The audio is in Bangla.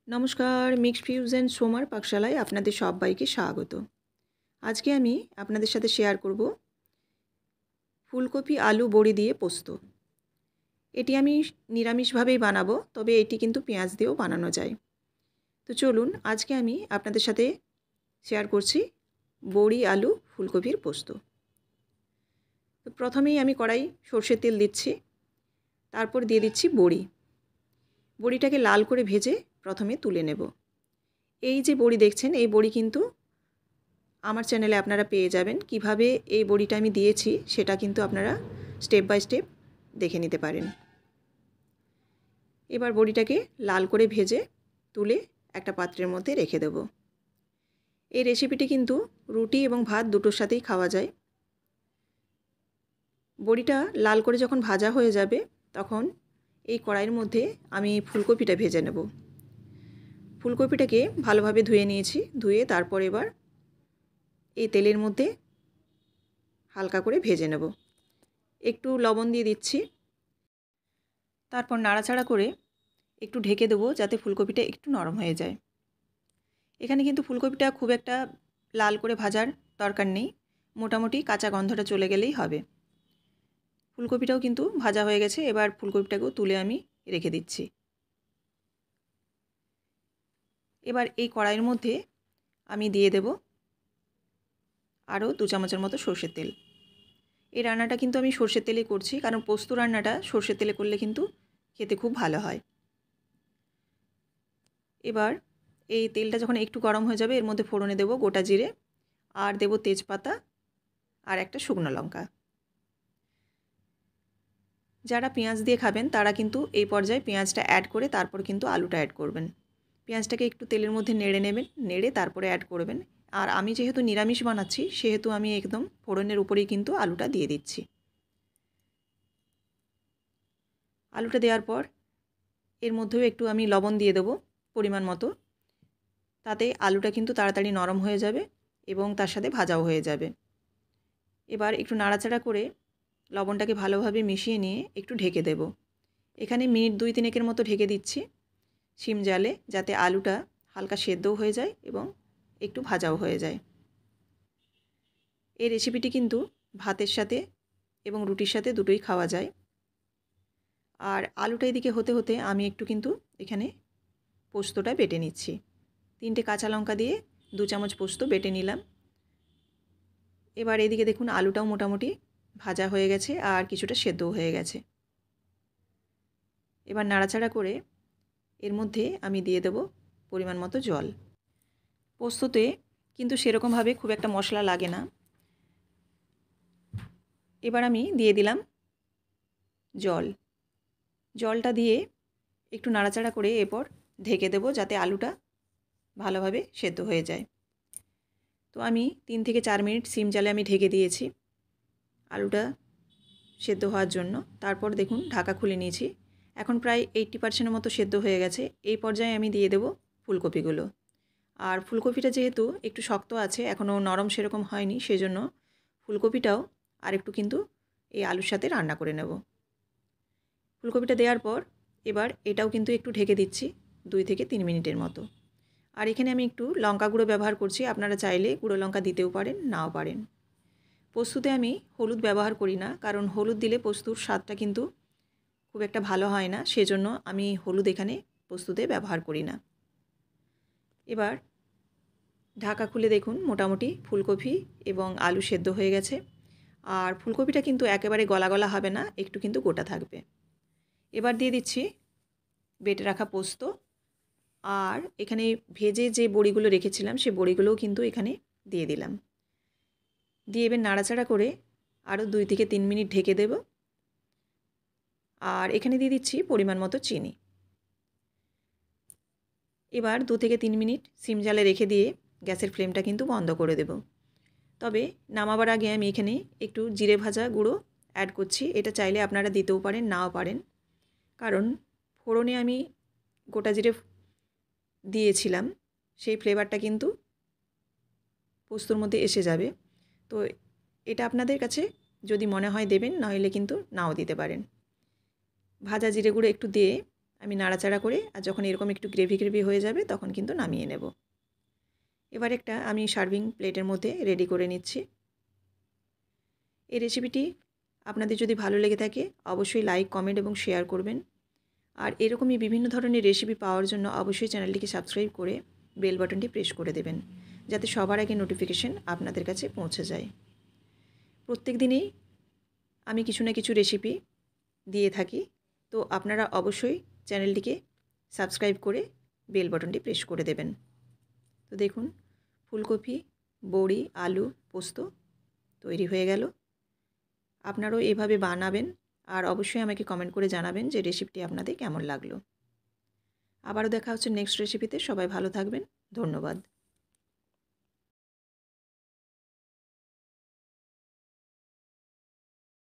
নমস্কার, মিক্সড ফিউশন সোমার পাকশালায় আপনাদের সবাইকে স্বাগত। আজকে আমি আপনাদের সাথে শেয়ার করব ফুলকপি আলু বড়ি দিয়ে পোস্ত। এটি আমি নিরামিষভাবেই বানাবো, তবে এটি কিন্তু পেঁয়াজ দিয়েও বানানো যায়। তো চলুন আজকে আমি আপনাদের সাথে শেয়ার করছি বড়ি আলু ফুলকপির পোস্ত। তো প্রথমেই আমি কড়াই সরষের তেল দিচ্ছি, তারপর দিয়ে দিচ্ছি বড়ি। বড়িটাকে লাল করে ভেজে প্রথমে তুলে নেব। এই যে বড়ি দেখছেন, এই বড়ি কিন্তু আমার চ্যানেলে আপনারা পেয়ে যাবেন। কিভাবে এই বড়িটা আমি দিয়েছি সেটা কিন্তু আপনারা স্টেপ বাই স্টেপ দেখে নিতে পারেন। এবার বড়িটাকে লাল করে ভেজে তুলে একটা পাত্রের মধ্যে রেখে দেব। এই রেসিপিটি কিন্তু রুটি এবং ভাত দুটোর সাথেই খাওয়া যায়। বড়িটা লাল করে যখন ভাজা হয়ে যাবে তখন এই কড়াইয়ের মধ্যে আমি ফুলকপিটা ভেজে নেব। ফুলকপিটাকে ভালোভাবে ধুয়ে নিয়েছি। ধুয়ে তারপর এবার এই তেলের মধ্যে হালকা করে ভেজে নেব। একটু লবণ দিয়ে দিচ্ছি, তারপর নাড়াচাড়া করে একটু ঢেকে দেবো যাতে ফুলকপিটা একটু নরম হয়ে যায়। এখানে কিন্তু ফুলকপিটা খুব একটা লাল করে ভাজার দরকার নেই, মোটামুটি কাঁচা গন্ধটা চলে গেলেই হবে। ফুলকপিটাও কিন্তু ভাজা হয়ে গেছে। এবার ফুলকপিটাকেও তুলে আমি রেখে দিচ্ছি। এবার এই কড়াইয়ের মধ্যে আমি দিয়ে দেব আরও 2 চামচের মতো সর্ষের তেল। এই রান্নাটা কিন্তু আমি সর্ষের তেলে করছি, কারণ পোস্ত রান্নাটা সর্ষের তেলে করলে কিন্তু খেতে খুব ভালো হয়। এবার এই তেলটা যখন একটু গরম হয়ে যাবে এর মধ্যে ফোড়নে দেব গোটা জিরে, আর দেব তেজপাতা আর একটা শুকনো লঙ্কা। যারা পেঁয়াজ দিয়ে খাবেন তারা কিন্তু এই পর্যায়ে পেঁয়াজটা অ্যাড করে তারপর কিন্তু আলুটা অ্যাড করবেন। পেঁয়াজটাকে একটু তেলের মধ্যে নেড়ে নেবেন, নেড়ে তারপরে অ্যাড করবেন। আর আমি যেহেতু নিরামিষ বানাচ্ছি সেহেতু আমি একদম ফোড়নের উপরেই কিন্তু আলুটা দিয়ে দিচ্ছি। আলুটা দেওয়ার পর এর মধ্যেও একটু আমি লবণ দিয়ে দেবো পরিমাণ মতো, তাতে আলুটা কিন্তু তাড়াতাড়ি নরম হয়ে যাবে এবং তার সাথে ভাজাও হয়ে যাবে। এবার একটু নাড়াচাড়া করে লবণটাকে ভালোভাবে মিশিয়ে নিয়ে একটু ঢেকে দেব। এখানে মিনিট 2-3 মতো ঢেকে দিচ্ছি সিম জালে, যাতে আলুটা হালকা সেদ্ধও হয়ে যায় এবং একটু ভাজাও হয়ে যায়। এই রেসিপিটি কিন্তু ভাতের সাথে এবং রুটির সাথে দুটোই খাওয়া যায়। আর আলুটা এদিকে হতে হতে আমি একটু কিন্তু এখানে পোস্তটা বেটে নিচ্ছি। 3টে কাঁচা লঙ্কা দিয়ে 2 চামচ পোস্ত বেটে নিলাম। এবার এদিকে দেখুন আলুটাও মোটামুটি ভাজা হয়ে গেছে আর কিছুটা সেদ্ধও হয়ে গেছে। এবার নাড়াচাড়া করে এর মধ্যে আমি দিয়ে দেব পরিমাণ মতো জল। পোস্ততে কিন্তু সেরকমভাবে খুব একটা মশলা লাগে না। এবার আমি দিয়ে দিলাম জল। জলটা দিয়ে একটু নাড়াচাড়া করে এরপর ঢেকে দেব যাতে আলুটা ভালোভাবে সেদ্ধ হয়ে যায়। তো আমি 3 থেকে 4 মিনিট সিম জালে আমি ঢেকে দিয়েছি আলুটা সেদ্ধ হওয়ার জন্য। তারপর দেখুন ঢাকা খুলে নিয়েছি। এখন প্রায় 80% মতো সেদ্ধ হয়ে গেছে। এই পর্যায়ে আমি দিয়ে দেব ফুলকপিগুলো। আর ফুলকপিটা যেহেতু একটু শক্ত আছে, এখনও নরম সেরকম হয়নি, সেজন্য ফুলকপিটাও আরেকটু কিন্তু এই আলুর সাথে রান্না করে নেব। ফুলকপিটা দেওয়ার পর এবার এটাও কিন্তু একটু ঢেকে দিচ্ছি 2 থেকে 3 মিনিটের মতো। আর এখানে আমি একটু লঙ্কা গুঁড়ো ব্যবহার করছি, আপনারা চাইলে গুঁড়ো লঙ্কা দিতেও পারেন, নাও পারেন। পোস্ততে আমি হলুদ ব্যবহার করি না, কারণ হলুদ দিলে পোস্তুর স্বাদটা কিন্তু খুব একটা ভালো হয় না, সেজন্য আমি হলুদ এখানে পোস্ততে ব্যবহার করি না। এবার ঢাকা খুলে দেখুন মোটামুটি ফুলকপি এবং আলু সেদ্ধ হয়ে গেছে। আর ফুলকপিটা কিন্তু একেবারে গলা গলা হবে না, একটু কিন্তু গোটা থাকবে। এবার দিয়ে দিচ্ছি বেটে রাখা পোস্ত, আর এখানে ভেজে যে বড়িগুলো রেখেছিলাম সেই বড়িগুলোও কিন্তু এখানে দিয়ে দিলাম। দিয়ে এবার নাড়াচাড়া করে আরও 2 থেকে 3 মিনিট ঢেকে দেব। আর এখানে দিয়ে দিচ্ছি পরিমাণ মতো চিনি। এবার 2 থেকে 3 মিনিট সিম জালে রেখে দিয়ে গ্যাসের ফ্লেমটা কিন্তু বন্ধ করে দেব। তবে নামাবার আগে আমি এখানে একটু জিরে ভাজা গুঁড়ো অ্যাড করছি। এটা চাইলে আপনারা দিতেও পারেন, নাও পারেন, কারণ ফোড়নে আমি গোটা জিরে দিয়েছিলাম, সেই ফ্লেভারটা কিন্তু পোস্তর মধ্যে এসে যাবে। তো এটা আপনাদের কাছে যদি মনে হয় দেবেন, নইলে কিন্তু নাও দিতে পারেন। ভাজা জিরে গুঁড়ো একটু দিয়ে আমি নাড়াচাড়া করে আর যখন এরকম একটু গ্রেভি গ্রেভি হয়ে যাবে তখন কিন্তু নামিয়ে নেব। এবার একটা আমি সার্ভিং প্লেটের মধ্যে রেডি করে নিচ্ছি। এই রেসিপিটি আপনাদের যদি ভালো লেগে থাকে অবশ্যই লাইক, কমেন্ট এবং শেয়ার করবেন। আর এরকমই বিভিন্ন ধরনের রেসিপি পাওয়ার জন্য অবশ্যই চ্যানেলটিকে সাবস্ক্রাইব করে বেল বাটনটি প্রেস করে দেবেন, যাতে সবার আগে নোটিফিকেশন আপনাদের কাছে পৌঁছে যায়। প্রত্যেক দিনেই আমি কিছু না কিছু রেসিপি দিয়ে থাকি, তো আপনারা অবশ্যই চ্যানেলটিকে সাবস্ক্রাইব করে বেল বাটনটি প্রেস করে দেবেন। তো দেখুন, ফুলকপি, বড়ি, আলু, পোস্ত তৈরি হয়ে গেল। আপনারাও এভাবে বানাবেন আর অবশ্যই আমাকে কমেন্ট করে জানাবেন যে রেসিপিটি আপনাদের কেমন লাগলো। আবারও দেখা হচ্ছে নেক্সট রেসিপিতে। সবাই ভালো থাকবেন। ধন্যবাদ।